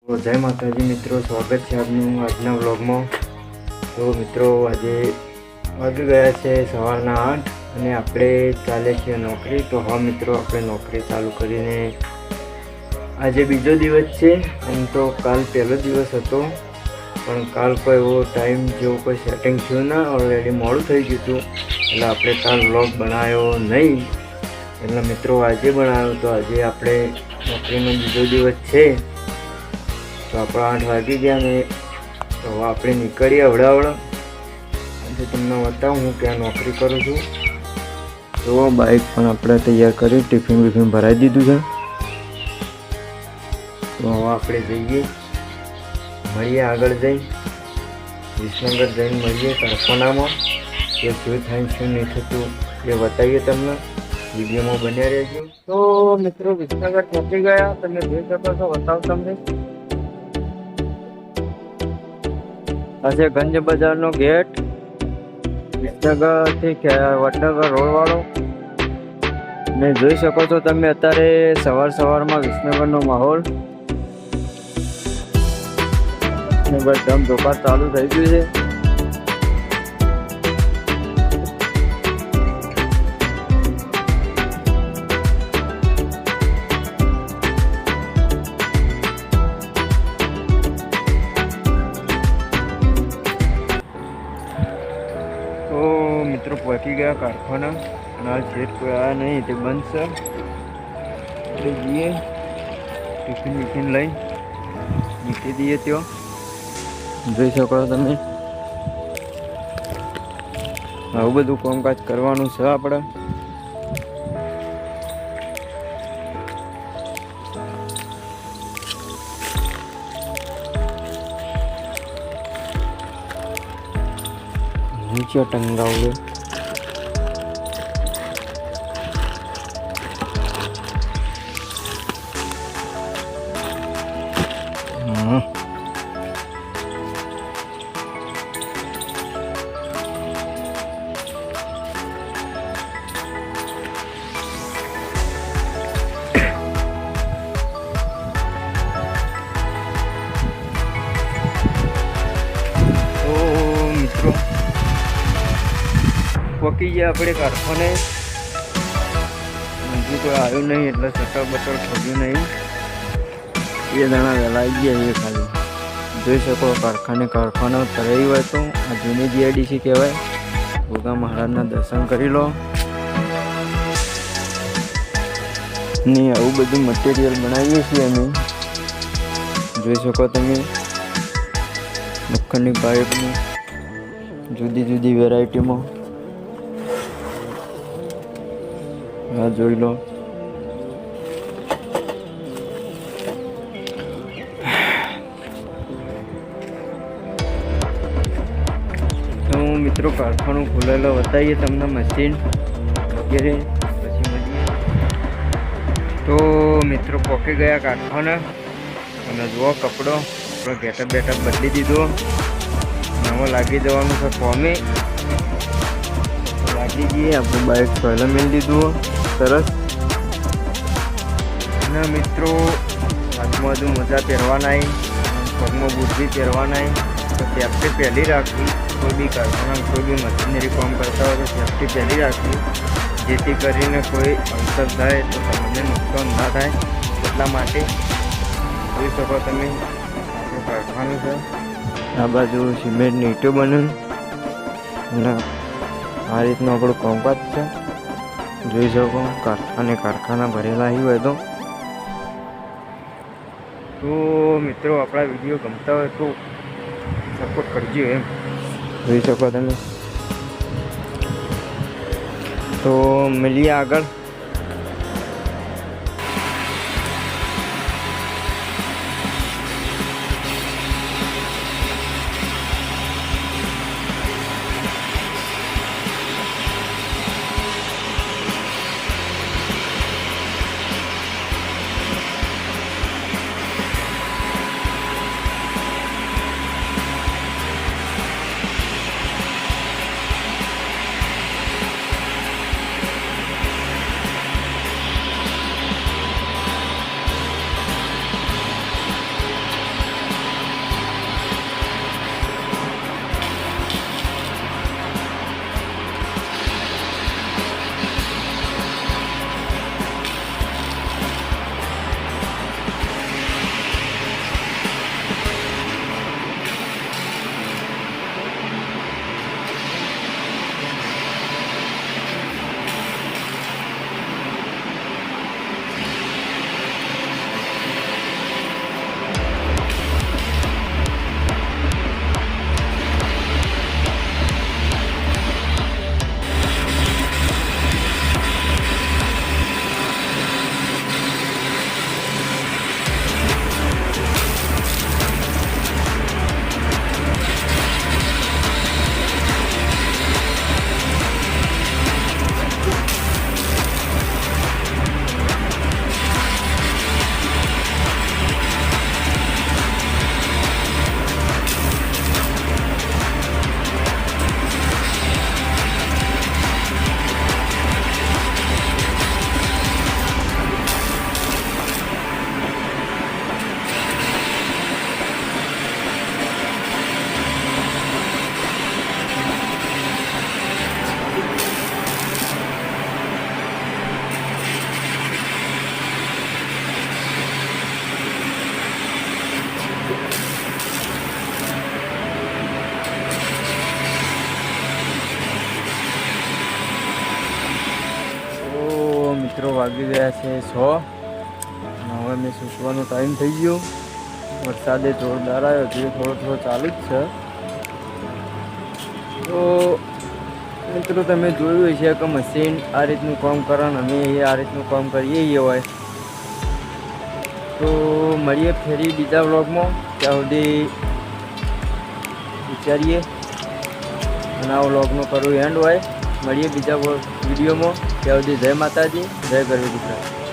તો જય માતાજી મિત્રો, સ્વાગત છે આપનું આજના વ્લોગમાં। તો મિત્રો આજે વાગી ગયા છે સવારના 8 અને આપણે ચાલે છે નોકરી। તો હા મિત્રો, આપણે નોકરી ચાલુ કરીને આજે બીજો દિવસ છે। એમ તો કાલ પહેલો દિવસ હતો, પણ કાલ કોઈ એવો ટાઈમ જેવું કોઈ સેટિંગ થયું ના, ઓલરેડી મોડું થઈ ગયું હતું, એટલે આપણે કાલ વ્લોગ બનાવ્યો નહીં। એટલે મિત્રો આજે બનાવ્યો। તો આજે આપણે નોકરીનો બીજો દિવસ છે, તો આપણા 8 વાગી ગયા ને તો આપણે નીકળીએ અવડાવડા। આજે તમને બતાવું હું ક્યાં નોકરી કરું છું। તો બાઇક પણ આપણે તૈયાર કરી, ટિફિન વિફિન ભરાઈ દીધું છે। તો હવે આપણે જઈએ, મળીએ આગળ જઈ, વિસનગર જઈને મળીએ કારખાનામાં। કે શું થાય શું નહીં થતું એ બતાવીએ તમને, વિડીયોમાં બન્યા રહેજો। તો મિત્રો વિસનગર પહોંચી ગયા, તમે જોઈ શકો છો, બતાવો તમને। આ છે ગંજ બજારનો ગેટ, વિસનગરથી વડનગર રોડ વાળો। ને જોઈ શકો છો તમે અત્યારે સવારમાં વિસનગરનો માહોલ ને બસ ધમધોકાર ચાલુ થઈ ગયું છે। તો મિત્રો પહોંચી ગયા કારખાના, અને આ જેટ કોઈ આવ્યા નહીં, તે બંધ છે। એટલે જઈએ ટિફિન વિફિન લઈ મૂકી દઈએ। ત્યાં જોઈ શકો છો તમે, આવું બધું કામકાજ કરવાનું છે આપણે। નીચે ટંગાવડે મિત્રો પકી ગયા આપણે કારખાને। હજુ કોઈ આવ્યું નહીં, એટલે શટર બટર ખોલ્યું નહીં। 2 જણા વહેલા આવી ગયા એ ખાલી જોઈ શકો। કારખાનો તરાઈ હોય તો આ જૂની જીઆઈડીસી કહેવાય। ભોગા મહારાજના દર્શન કરી લો ને આવું બધું મટીરિયલ બનાવીએ છીએ અમે, જોઈ શકો તમે। મક્ખનની પાઇપની જુદી જુદી વેરાયટીમાં આ જોઈ લો। તો મિત્રો કારખાનું ખોલેલો બતાવીએ તમને, મશીન વગેરે, પછી મળીએ। તો મિત્રો પહોંચી ગયા કારખાના, અને જુઓ કપડો આપણો ગેટઅપ બદલી દીધો, નવો લાગી જવાનું છે ફોમે। લાગી જઈએ, આપણું બાઇક પહેલાં મેળ દીધું સરસ। અને મિત્રો હાથમાં હજુ મોજા પહેરવાના, પગમાં બુદ્ધિ પહેરવાના, તો સેફ્ટી પહેલી રાખવી। કોઈ બી કારખાના કોઈ બી મશીનરી કામ કરતા હોય તો સેફ્ટી પહેલી રાખવી, જેથી કરીને કોઈ અવસર થાય તો તમને નુકસાન ના થાય। એટલા માટે જોઈ શકો તમે, આપણું કારખાનું છે। આ બાજુ સિમેન્ટની ઈંટો બને, અને આ રીતનું આપણું કામકાજ છે, જોઈ શકો। કારખાના ભરેલા હોય તો મિત્રો આપણા વિડીયો ગમતા હોય તો સપોર્ટ કરજો એમ, જોઈ શકો તમે। તો મળીએ આગળ। વાગી ગયા છે 6 અને હવે મેં સૂકવાનો ટાઈમ થઈ ગયો. વરસાદે જોરદાર આવ્યો છે, થોડો ચાલુ જ છે. તો મિત્રો તમે જોયું હશે કે મશીન આ રીતનું કામ કરે અને અમે આ રીતનું કામ કરીએ હોય. તો મળીએ ફરી બીજા વ્લોગમાં. ત્યાં સુધી વિચારીએ અને આ વ્લોગનો કરું એન્ડ હોય. મળીએ બીજા વિડીયોમાં. ત્યાં સુધી જય માતાજી, જય ગરવી ગુજરાત.